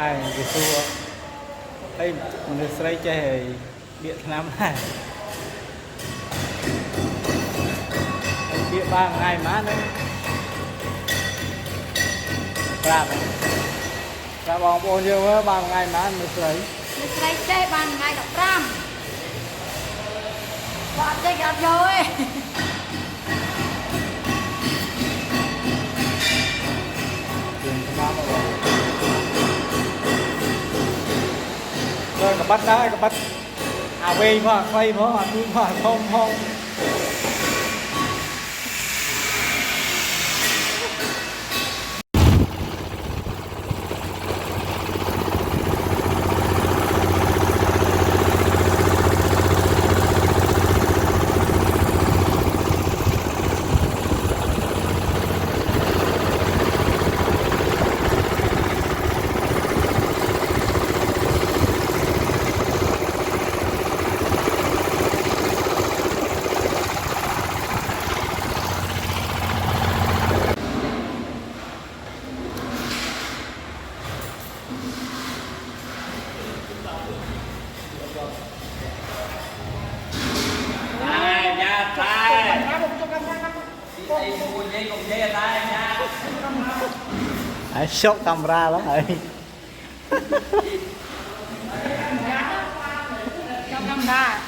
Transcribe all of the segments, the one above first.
ai cái xu ấy người xây chơi điện nam này điện ba ngày má đấy ra bóng bao nhiêu ba ngày má người xây chơi ban ngày đọc ram bạn chơi gặp rồi rồi các bắt đấy các bắt à về mà quay mà đi mà không không ai sốc camera lắm rồi trong năm ra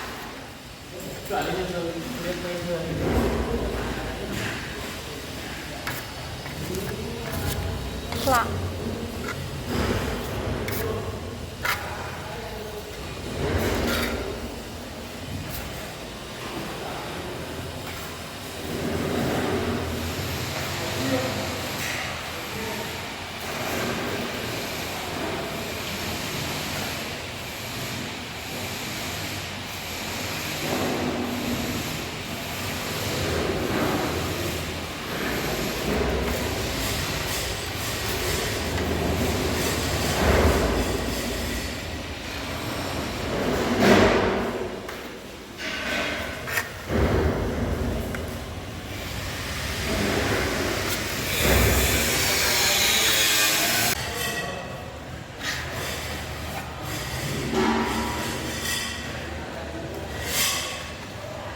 lạ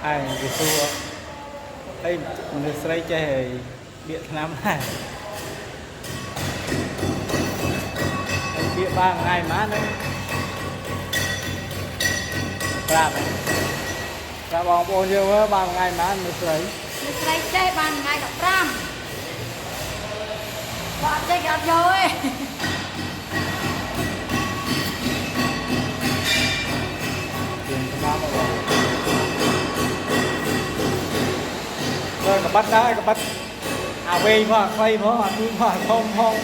ai cái xu ấy người xây chơi điện nam này điện ba ngày má đấy ra bóng bao nhiêu ba ngày má người xây chơi ban ngày đọc ram bạn chơi gặp rồi rồi các bắt đấy các bắt à về mà quay mà đi mà không không